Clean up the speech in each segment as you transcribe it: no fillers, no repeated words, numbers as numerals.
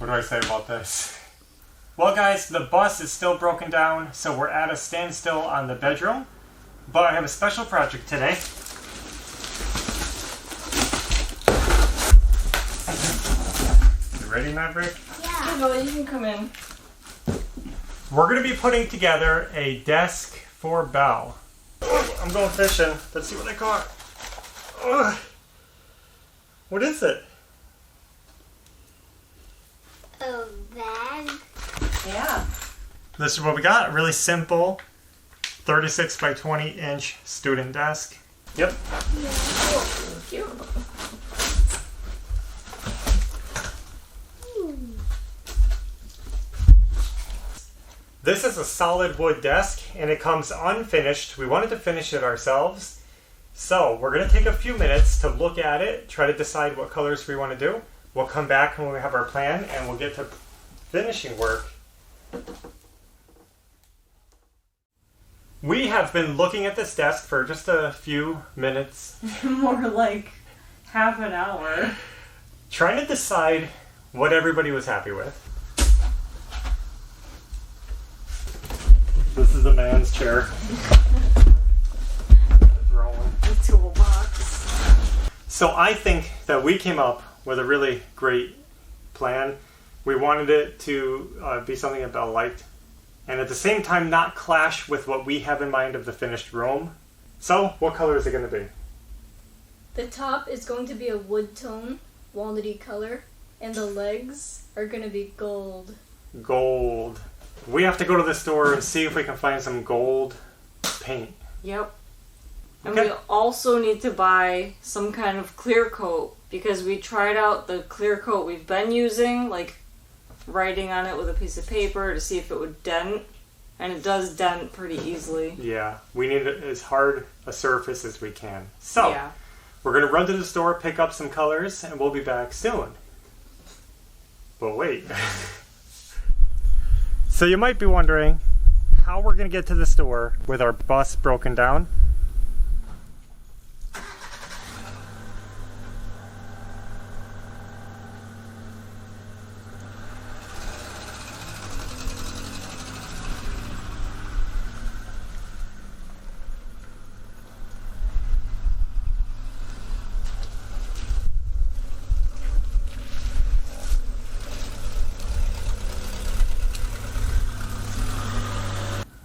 What do I say about this? Well guys, the bus is still broken down, so we're at a standstill on the bedroom. But I have a special project today. You ready, Maverick? Yeah. No, you can come in. We're going to be putting together a desk for Belle. Oh, I'm going fishing. Let's see what I caught. Ugh. What is it? A bag? Yeah. This is what we got. A really simple 36 by 20 inch student desk. Yep. Yeah. Thank you. This is a solid wood desk and it comes unfinished. We wanted to finish it ourselves. So we're going to take a few minutes to look at it, try to decide what colors we want to do. We'll come back when we have our plan and we'll get to finishing work. We have been looking at this desk for just a few minutes. More like half an hour. Trying to decide what everybody was happy with. This is a man's chair. The toolbox. So I think that we came up with a really great plan. We wanted it to be something that Belle liked, and at the same time not clash with what we have in mind of the finished room. So what color is it going to be? The top is going to be a wood tone, walnutty color, and the legs are going to be gold. Gold. We have to go to the store and see if we can find some gold paint. Yep. And Okay. we also need to buy some kind of clear coat because we tried out the clear coat we've been using, like writing on it with a piece of paper to see if it would dent, and it does dent pretty easily. Yeah, we need as hard a surface as we can. So, Yeah. we're going to run to the store, pick up some colors, and we'll be back soon. But wait. So you might be wondering how we're going to get to the store with our bus broken down.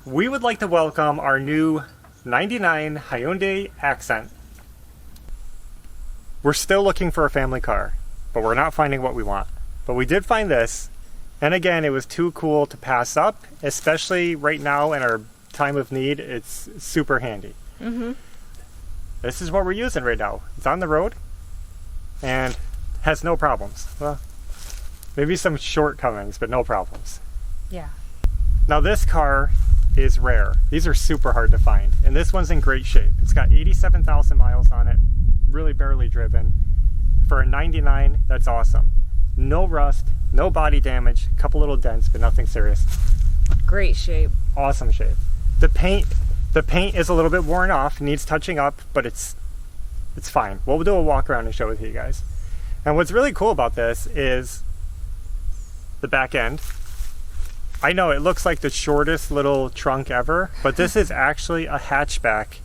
We would like to welcome our new 99 Hyundai Accent. We're still looking for a family car, but we're not finding what we want. But we did find this, and again, it was too cool to pass up, especially right now in our time of need. It's super handy. Mm-hmm. This is what we're using right now. It's on the road and has no problems. Well, maybe some shortcomings, but no problems. Yeah. Now this car is rare. These are super hard to find, and this one's in great shape. It's got 87,000 miles on it, really barely driven. For a 99, that's awesome. No rust, no body damage, a couple little dents, but nothing serious. Great shape. Awesome shape. The paint is a little bit worn off, needs touching up, but it's fine. We'll do a walk around and show it to you guys. And what's really cool about this is the back end. I know it looks like the shortest little trunk ever, but this is actually a hatchback.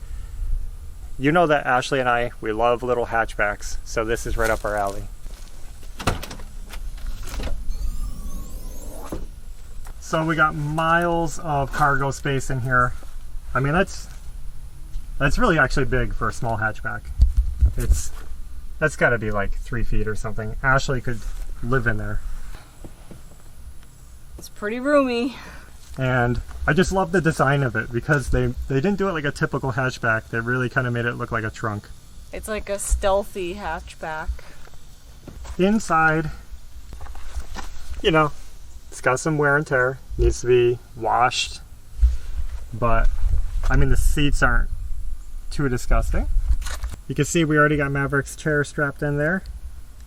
You know that Ashley and I, we love little hatchbacks, so this is right up our alley. So we got miles of cargo space in here. I mean, that's really actually big for a small hatchback. That's got to be like 3 feet or something. Ashley could live in there. It's pretty roomy. And I just love the design of it because they didn't do it like a typical hatchback. They really kind of made it look like a trunk. It's like a stealthy hatchback. Inside, you know, it's got some wear and tear. Needs to be washed. But, I mean, the seats aren't too disgusting. You can see we already got Maverick's chair strapped in there.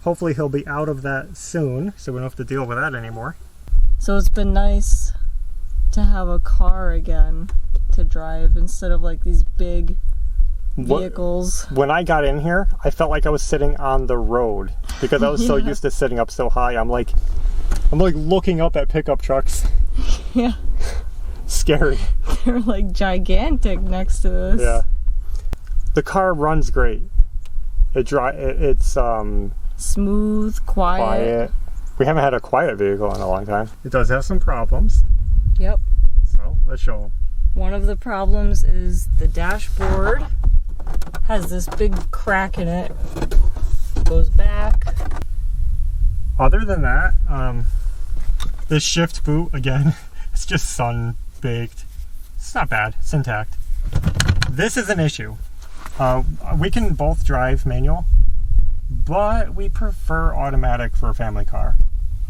Hopefully he'll be out of that soon, so we don't have to deal with that anymore. So it's been nice to have a car again to drive instead of like these big vehicles. When I got in here, I felt like I was sitting on the road because I was so used to sitting up so high. I'm like, I'm like looking up at pickup trucks. Yeah. Scary. They're like gigantic next to this. Yeah. The car runs great. It's smooth, quiet. We haven't had a quiet vehicle in a long time. It does have some problems. Yep. So let's show them. One of the problems is the dashboard has this big crack in it. Goes back. Other than that, this shift boot, again, it's just sun baked. It's not bad. It's intact. This is an issue. We can both drive manual, but we prefer automatic for a family car.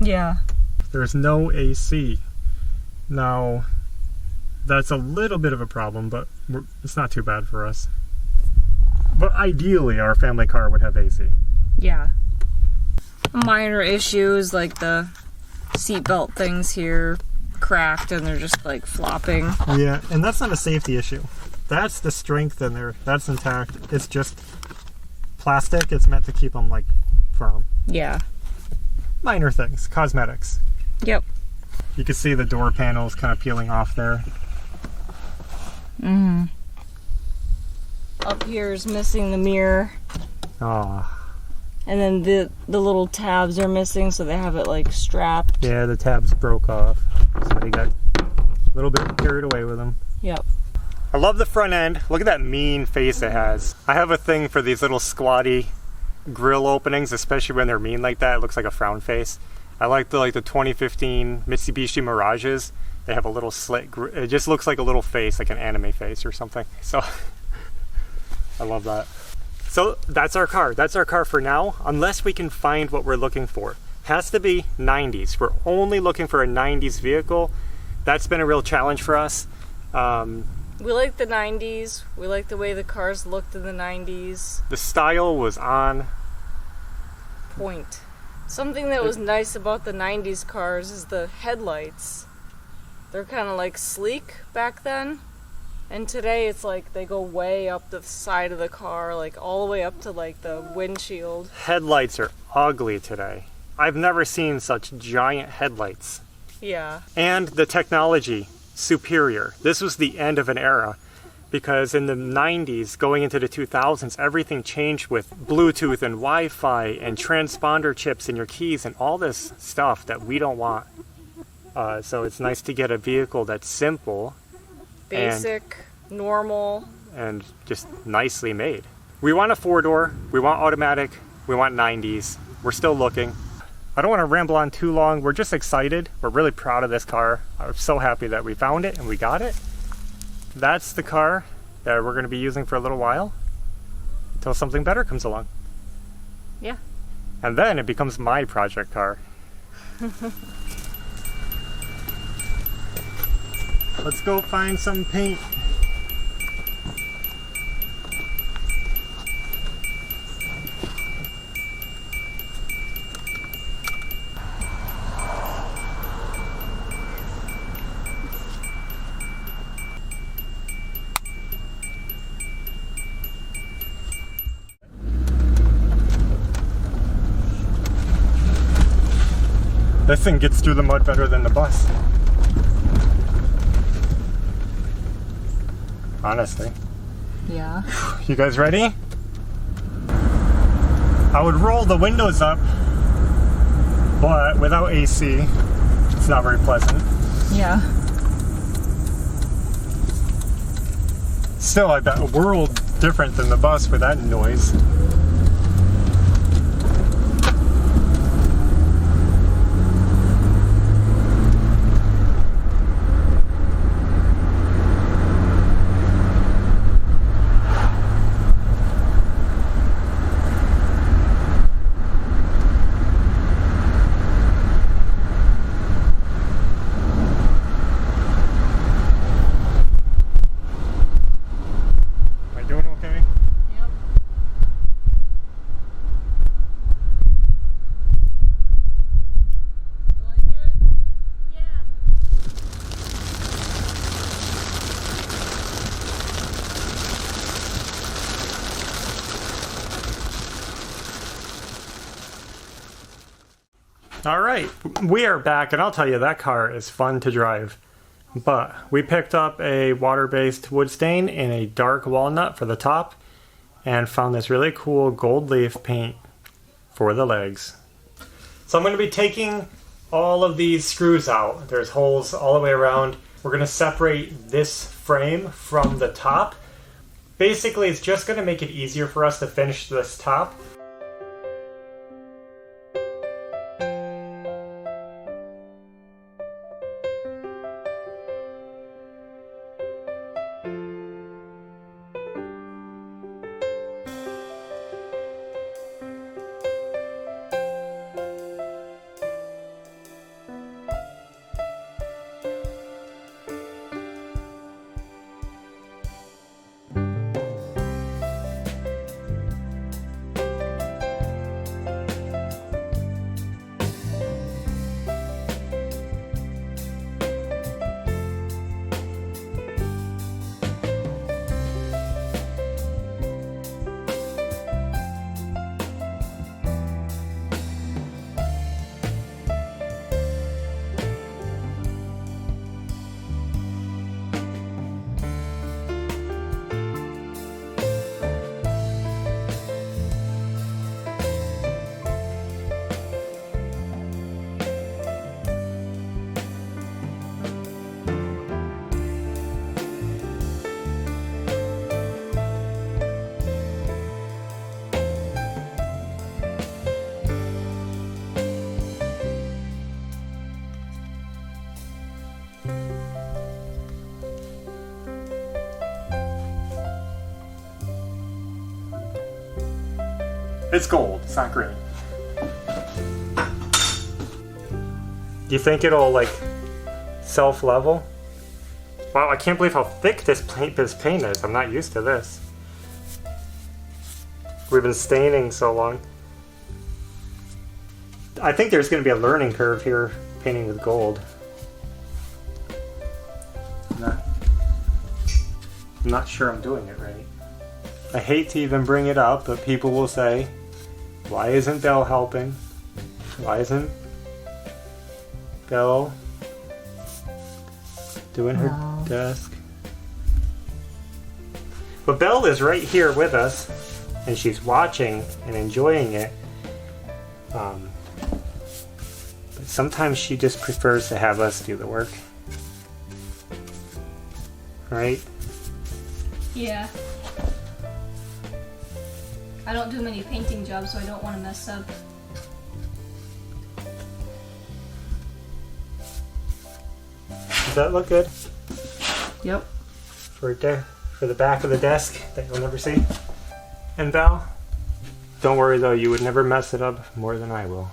Yeah. There's no AC. Now, that's a little bit of a problem, but it's not too bad for us. But ideally, our family car would have AC. Yeah. Minor issues like the seatbelt things here cracked and they're just like flopping. Yeah, and that's not a safety issue. That's the strength in there. That's intact. It's just plastic. It's meant to keep them like firm. Yeah. Minor things, cosmetics. Yep. You can see the door panels kind of peeling off there. Mm-hmm. Up here is missing the mirror. Oh. And then the little tabs are missing, so they have it like strapped. Yeah, the tabs broke off. Somebody got a little bit carried away with them. Yep. I love the front end. Look at that mean face it has. I have a thing for these little squatty grill openings, especially when they're mean like that. It looks like a frown face. I like the 2015 Mitsubishi Mirages. They have a little slit. It just looks like a little face, like an anime face or something. So I love that. So that's our car. That's our car for now, unless we can find what we're looking for. Has to be 90s. We're only looking for a 90s vehicle. That's been a real challenge for us. We like the 90s. We like the way the cars looked in the 90s. The style was on point. Something that was nice about the 90s cars is the headlights. They're kind of like sleek back then. And today it's like they go way up the side of the car, like all the way up to like the windshield. Headlights are ugly today. I've never seen such giant headlights. Yeah. And the technology, superior. This was the end of an era, because in the 90s, going into the 2000s, everything changed with Bluetooth and Wi-Fi and transponder chips in your keys and all this stuff that we don't want. So it's nice to get a vehicle that's simple, basic, normal, and just nicely made. We want a 4-door, we want automatic, we want 90s. We're still looking. I don't want to ramble on too long. We're just excited. We're really proud of this car. I'm so happy that we found it and we got it. That's the car that we're going to be using for a little while until something better comes along. Yeah. And then it becomes my project car. Let's go find some paint. This thing gets through the mud better than the bus. Honestly. Yeah. You guys ready? I would roll the windows up, but without AC, it's not very pleasant. Yeah. Still, I bet a world different than the bus with that noise. All right, we are back, and I'll tell you, that car is fun to drive. But we picked up a water-based wood stain in a dark walnut for the top, and found this really cool gold leaf paint for the legs. So I'm going to be taking all of these screws out. There's holes all the way around. We're going to separate this frame from the top. Basically, it's just going to make it easier for us to finish this top. It's gold, it's not green. Do you think it'll like self-level? Wow, I can't believe how thick this paint is. I'm not used to this. We've been staining so long. I think there's going to be a learning curve here painting with gold. I'm not sure I'm doing it right. I hate to even bring it up, but people will say, why isn't Belle helping? Why isn't Belle doing her desk? But Belle is right here with us, and she's watching and enjoying it. But sometimes she just prefers to have us do the work. Right? Yeah. I don't do many painting jobs, so I don't want to mess up. Does that look good? Yep. For the back of the desk that you'll never see. And Val, don't worry though, you would never mess it up more than I will.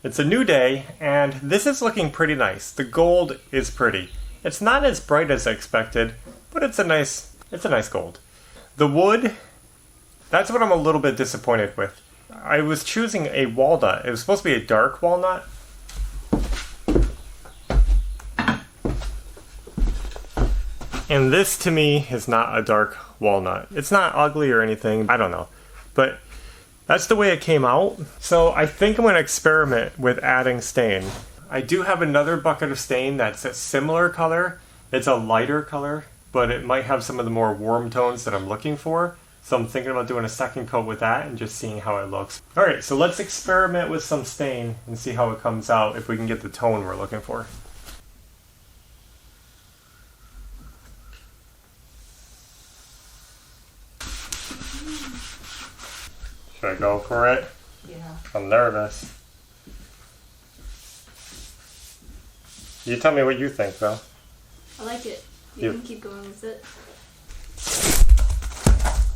It's a new day, and this is looking pretty nice. The gold is pretty. It's not as bright as I expected, but it's a nice gold. The wood, that's what I'm a little bit disappointed with. I was choosing a walnut. It was supposed to be a dark walnut. And this to me is not a dark walnut. It's not ugly or anything, I don't know. But that's the way it came out. So I think I'm going to experiment with adding stain. I do have another bucket of stain that's a similar color. It's a lighter color, but it might have some of the more warm tones that I'm looking for. So I'm thinking about doing a second coat with that and just seeing how it looks. Alright, so let's experiment with some stain and see how it comes out, if we can get the tone we're looking for. Should I go for it? Yeah. I'm nervous. You tell me what you think, though. I like it. You can keep going with it.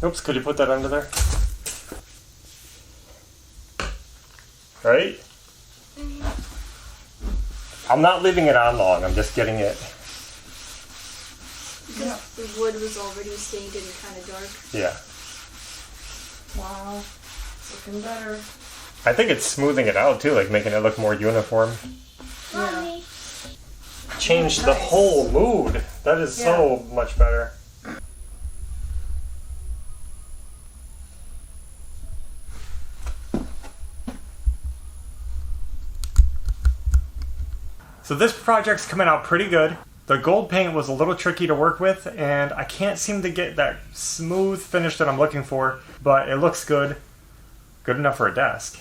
Oops, could you put that under there? Right? I'm not leaving it on long, I'm just getting it. Because the wood was already stained and kind of dark. Yeah. Wow. It's looking better. I think it's smoothing it out too, like making it look more uniform. Mommy. Changed the whole mood. That is so much better. So this project's coming out pretty good. The gold paint was a little tricky to work with, and I can't seem to get that smooth finish that I'm looking for, but it looks good. Good enough for a desk.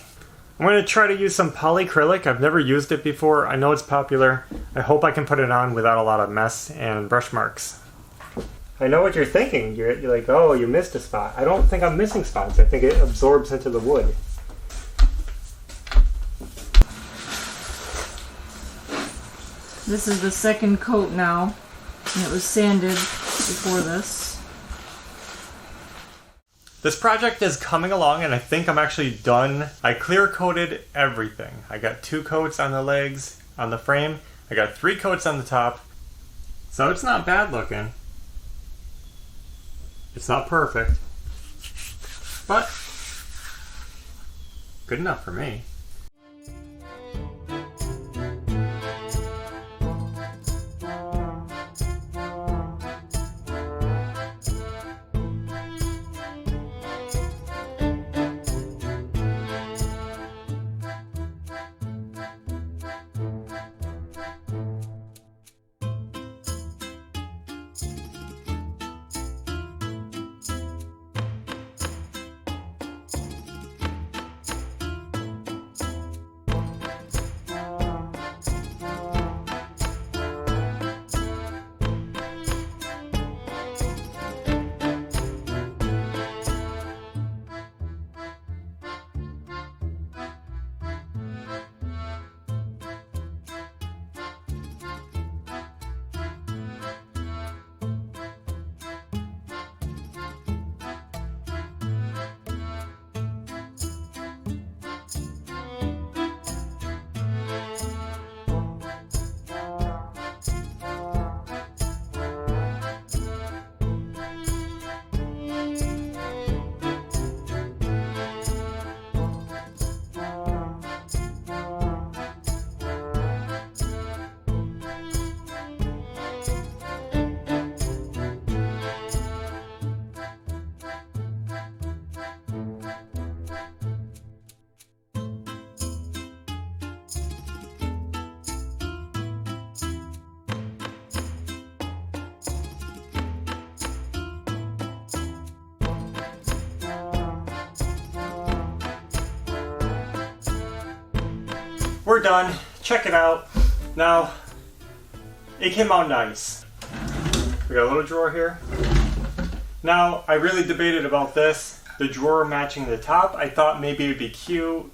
I'm going to try to use some polyacrylic. I've never used it before. I know it's popular. I hope I can put it on without a lot of mess and brush marks. I know what you're thinking. You're like, oh, you missed a spot. I don't think I'm missing spots. I think it absorbs into the wood. This is the second coat now, and it was sanded before this. This project is coming along, and I think I'm actually done. I clear coated everything. I got 2 coats on the legs, on the frame. I got 3 coats on the top. So it's not bad looking. It's not perfect, but good enough for me. We're done. Check it out. Now, it came out nice. We got a little drawer here. Now, I really debated about this. The drawer matching the top. I thought maybe it'd be cute.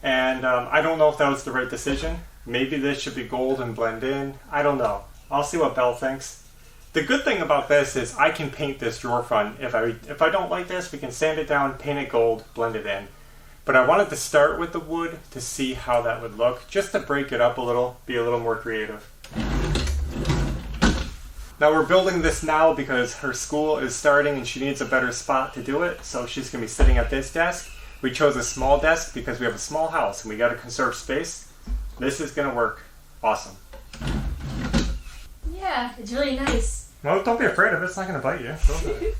And I don't know if that was the right decision. Maybe this should be gold and blend in. I don't know. I'll see what Belle thinks. The good thing about this is I can paint this drawer front. If I don't like this, we can sand it down, paint it gold, blend it in. But I wanted to start with the wood to see how that would look, just to break it up a little, be a little more creative. Now we're building this now because her school is starting and she needs a better spot to do it, so she's going to be sitting at this desk. We chose a small desk because we have a small house and we got to conserve space. This is going to work awesome. Yeah, it's really nice. Well, don't be afraid of it, it's not going to bite you. Go for it.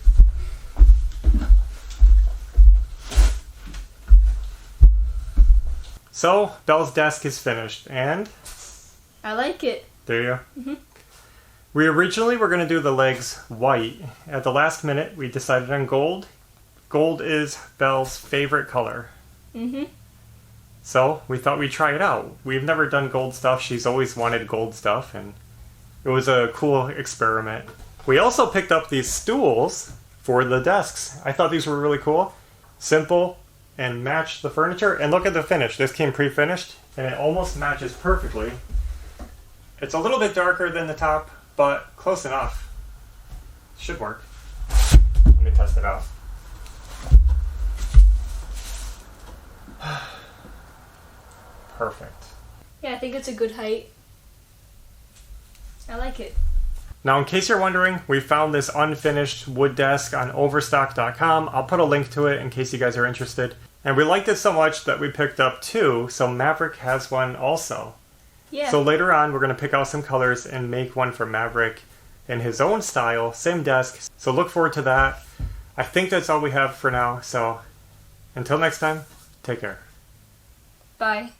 So, Belle's desk is finished, and I like it. there you go. Mm-hmm. We originally were going to do the legs white. At the last minute, we decided on gold. Gold is Belle's favorite color. Mm-hmm. So, we thought we'd try it out. We've never done gold stuff. She's always wanted gold stuff, and it was a cool experiment. We also picked up these stools for the desks. I thought these were really cool. Simple. And match the furniture. And look at the finish. This came pre-finished and it almost matches perfectly. It's a little bit darker than the top, but close enough. Should work. Let me test it out. Perfect. Yeah, I think it's a good height. I like it. Now, in case you're wondering, we found this unfinished wood desk on Overstock.com. I'll put a link to it in case you guys are interested. And we liked it so much that we picked up two, so Maverick has one also. Yeah. So later on, we're going to pick out some colors and make one for Maverick in his own style, same desk. So look forward to that. I think that's all we have for now, so until next time, take care. Bye.